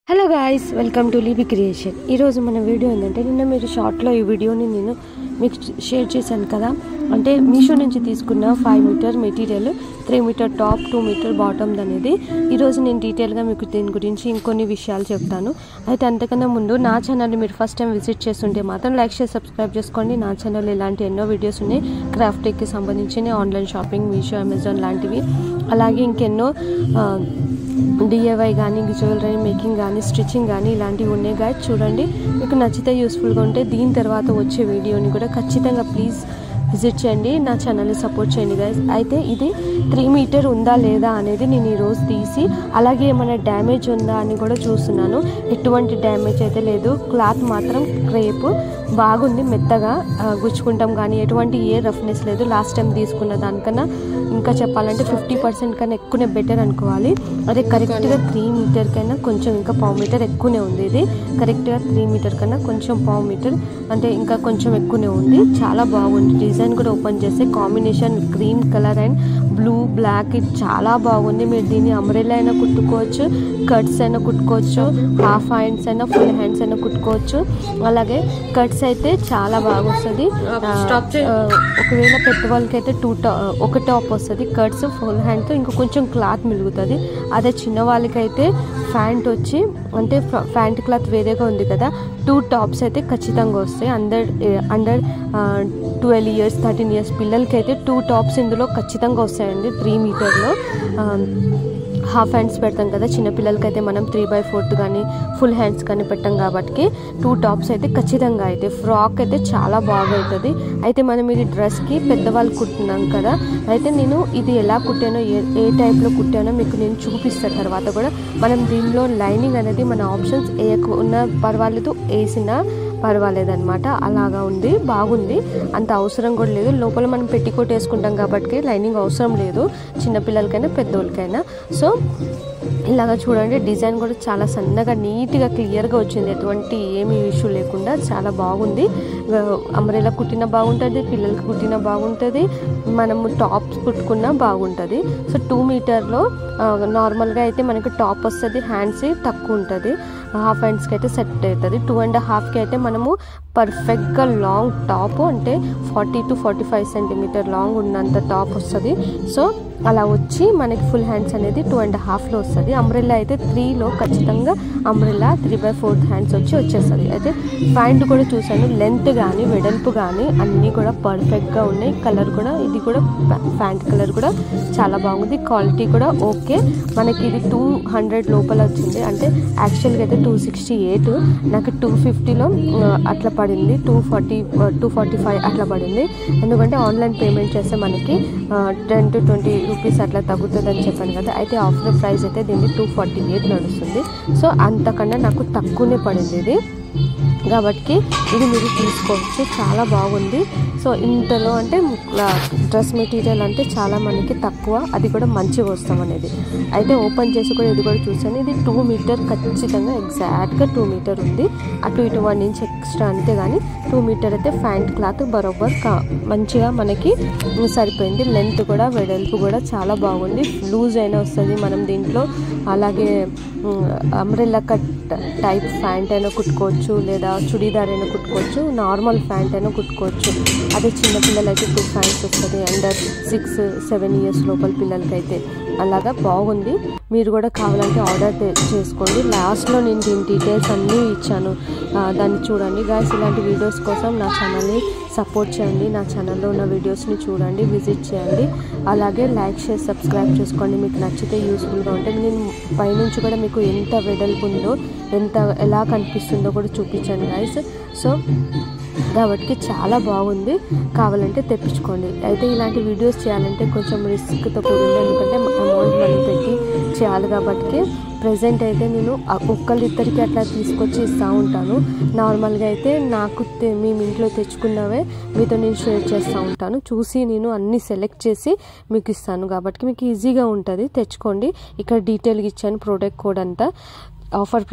Hello guys, welcome to లీబీ creation. ఈరోజు మన వీడియో ఏంటంటే, నిన్న మీరు షార్ట్లో ఈ వీడియోని నేను మీకు షేర్ చేశాను కదా. అంటే మీషో నుంచి తీసుకున్న 5 metre material, 3 metre top, 2 metre bottom అనేది. ఈరోజు నేను డీటెయిల్గా మీకు దీని గురించి ఇంకొన్ని విషయాలు చెప్తాను. అయితే అంతకన్నా ముందు నా ఛానల్ని మీరు ఫస్ట్ టైం విజిట్ చేస్తుంటే మాత్రం లైక్ చేసి సబ్స్క్రైబ్ చేసుకోండి. నా ఛానల్ ఇలాంటి ఎన్నో వీడియోస్ ఉన్నాయి, క్రాఫ్ట్కి సంబంధించిన ఆన్లైన్ షాపింగ్, మీషో, అమెజాన్ లాంటివి. అలాగే ఇంకెన్నో డిఐవై కానీ, జ్యువెలరీ మేకింగ్ కానీ, స్టిచ్చింగ్ కానీ ఇలాంటివి ఉన్నాయి గాయస్. చూడండి, మీకు నచ్చితే యూస్ఫుల్గా ఉంటే దీని తర్వాత వచ్చే వీడియోని కూడా ఖచ్చితంగా ప్లీజ్ విజిట్ చేయండి, నా ఛానల్ని సపోర్ట్ చేయండి గాయస్. అయితే ఇది 3 మీటర్ ఉందా లేదా అనేది నేను ఈరోజు తీసి, అలాగే ఏమైనా డ్యామేజ్ ఉందా అని కూడా చూస్తున్నాను. ఎటువంటి డ్యామేజ్ అయితే లేదు, క్లాత్ మాత్రం క్రేప్ బాగుంది, మెత్తగా గుచ్చుకుంటాం కానీ ఎటువంటి ఏ రఫ్నెస్ లేదు. లాస్ట్ టైం తీసుకున్న దానికన్నా ఇంకా చెప్పాలంటే 50% కన్నా ఎక్కువనే బెటర్ అనుకోవాలి. అదే కరెక్ట్గా 3 మీటర్ కన్నా కొంచెం ఇంకా 1/4 మీటర్ ఎక్కువనే ఉంది. ఇది కరెక్ట్గా 3 మీటర్ కన్నా కొంచెం 1/4 మీటర్ అంటే ఇంకా కొంచెం ఎక్కువనే ఉంది. చాలా బాగుంది. డిజైన్ కూడా ఓపెన్ చేస్తే combination green colour and blue black, ఇది చాలా బాగుంది. మీరు దీన్ని అంబ్రెల్లా అయినా కుట్టుకోవచ్చు, కట్స్ అయినా కుట్టుకోవచ్చు, హాఫ్ హ్యాండ్స్ అయినా ఫుల్ హ్యాండ్స్ అయినా కుట్టుకోవచ్చు. అలాగే కట్స్ అయితే చాలా బాగా వస్తుంది. ఒకవేళ పెద్దవాళ్ళకి అయితే ఒక టాప్ వస్తుంది కట్స్ ఫుల్ హ్యాండ్తో, ఇంకా కొంచెం క్లాత్ మిలుగుతుంది. అదే చిన్న వాళ్ళకైతే ప్యాంట్ వచ్చి, అంటే ప్యాంట్ క్లాత్ వేరేగా ఉంది కదా, 2 టాప్స్ అయితే ఖచ్చితంగా వస్తాయి. అండర్ 12 ఇయర్స్ 13 ఇయర్స్ పిల్లలకి అయితే 2 టాప్స్ ఇందులో ఖచ్చితంగా వస్తాయండి. 3 మీటర్లో హాఫ్ హ్యాండ్స్ పెడతాం కదా, చిన్నపిల్లలకి అయితే మనం 3/4 కానీ ఫుల్ హ్యాండ్స్ కానీ పెట్టాం కాబట్టి 2 టాప్స్ అయితే ఖచ్చితంగా అయితే. ఫ్రాక్ అయితే చాలా బాగా అవుతుంది. అయితే మనం ఇది డ్రెస్కి పెద్దవాళ్ళు కుట్టినాం కదా, అయితే నేను ఇది ఎలా కుట్టానో, ఏ టైప్లో కుట్టానో మీకు నేను చూపిస్తాను తర్వాత కూడా. మనం దీనిలో లైనింగ్ అనేది మన ఆప్షన్స్ వేయకున్నా పర్వాలేదు, వేసినా పర్వాలేదన్నమాట. అలాగా ఉంది, బాగుంది. అంత అవసరం కూడా లేదు. లోపల మనం పెట్టికోట్ వేసుకుంటాం కాబట్టి లైనింగ్ అవసరం లేదు, చిన్నపిల్లలకైనా పెద్దోళ్ళకైనా. సో ఇలాగా చూడండి, డిజైన్ కూడా చాలా సన్నగా నీట్గా క్లియర్గా వచ్చింది, ఎటువంటి ఏమీ ఇష్యూ లేకుండా చాలా బాగుంది. అంబ్రెల్లా కుట్టినా బాగుంటుంది, పిల్లలకి కుట్టినా బాగుంటుంది, మనము టాప్స్ కుట్టుకున్నా బాగుంటుంది. సో 2 మీటర్లో నార్మల్గా అయితే మనకి టాప్ వస్తుంది, హ్యాండ్స్ తక్కువ ఉంటుంది, హాఫ్ హ్యాండ్స్కి అయితే సెట్ అవుతుంది. 2.5కి అయితే మనము పర్ఫెక్ట్గా లాంగ్ టాప్, అంటే 40 to 45 సెంటీమీటర్ లాంగ్ ఉన్నంత టాప్ వస్తుంది. సో అలా వచ్చి మనకి ఫుల్ హ్యాండ్స్ అనేది 2.5లో వస్తుంది. అంబ్రెల్లా అయితే 3లో ఖచ్చితంగా అంబ్రెల్లా 3/4 హ్యాండ్స్ వచ్చేస్తుంది. అయితే ప్యాంట్ కూడా చూసాను, లెంత్ కానీ వెడల్పు కానీ అన్నీ కూడా పర్ఫెక్ట్గా ఉన్నాయి. కలర్ కూడా, ఇది కూడా ప్యాంట్ కలర్ కూడా చాలా బాగుంది. క్వాలిటీ కూడా ఓకే. మనకి ఇది 200 లోపల వచ్చింది, అంటే యాక్చువల్గా అయితే 268, నాకు 250లో అట్లా పడింది, 245 అట్లా పడింది. ఎందుకంటే ఆన్లైన్ పేమెంట్ చేస్తే మనకి 10 to 20 రూపీస్ అట్లా తగ్గుతుంది అని చెప్పాను కదా. అయితే ఆఫర్ ప్రైస్ అయితే దీన్ని 248 నడుస్తుంది. సో అంతకన్నా నాకు తక్కువనే పడింది ఇది, కాబట్టి ఇది మీరు తీసుకోవచ్చు. చాలా బాగుంది. సో ఇంతలో అంటే డ్రెస్ మెటీరియల్ అంటే చాలా మనకి తక్కువ, అది కూడా మంచిగా వస్తాం అనేది. అయితే ఓపెన్ చేసి కూడా ఇది కూడా చూసాను, ఇది 2 మీటర్ ఖచ్చితంగా ఎగ్జాక్ట్గా 2 మీటర్ ఉంది. అటు ఇటు 1 ఇంచ్ ఎక్స్ట్రా అంతే, కానీ 2 మీటర్ అయితే ప్యాంట్ క్లాత్ బరోబర్ మంచిగా మనకి సరిపోయింది. లెంత్ కూడా వెడల్పు కూడా చాలా బాగుంది. లూజ్ అయినా వస్తుంది మనం దీంట్లో. అలాగే అంబ్రెల్లా కట్ టైప్ ప్యాంట్ అయినా కుట్టుకోవచ్చు, లేదా చుడీదార్ అయినా కుట్టుకోవచ్చు, నార్మల్ ప్యాంట్ అయినా కుట్టుకోవచ్చు. అదే చిన్నపిల్లలైతే 2 ప్యాంట్స్ వస్తుంది, అండర్ 6-7 ఇయర్స్ లోపల పిల్లలకైతే. అలాగా బాగుంది. మీరు కూడా కావాలంటే ఆర్డర్ చేసుకోండి. లాస్ట్లో నేను దీని డీటెయిల్స్ అన్నీ ఇచ్చాను, దాన్ని చూడండి గాయ్స్. ఇలాంటి వీడియోస్ కోసం నా ఛానల్ని సపోర్ట్ చేయండి, నా ఛానల్లో ఉన్న వీడియోస్ని చూడండి, విజిట్ చేయండి. అలాగే లైక్ చేసి సబ్స్క్రైబ్ చేసుకోండి మీకు నచ్చితే, యూస్ఫుల్గా ఉంటే. నేను పైనుంచి కూడా మీకు ఎంత వెడల్పు ఉందో, ఎలా కనిపిస్తుందో కూడా చూపించాను గాయ్స్. సో కాబట్టి చాలా బాగుంది, కావాలంటే తెప్పించుకోండి. అయితే ఇలాంటి వీడియోస్ చేయాలంటే కొంచెం రిస్క్తో కూడింది, ఎందుకంటే అమౌంట్ మనీ పెట్టి చేయాలి కాబట్టి. ప్రజెంట్ అయితే నేను ఒక్కళ్ళిద్దరికి అట్లా తీసుకొచ్చి ఇస్తూ ఉంటాను. నార్మల్గా అయితే నాకు మేము ఇంట్లో తెచ్చుకున్నవే మీతో నేను షేర్ చేస్తూ ఉంటాను. చూసి నేను అన్నీ సెలెక్ట్ చేసి మీకు ఇస్తాను, కాబట్టి మీకు ఈజీగా ఉంటుంది. తెచ్చుకోండి. ఇక్కడ డీటెయిల్గా ఇచ్చాను ప్రోడక్ట్ కోడ్ అంతా. ఆఫర్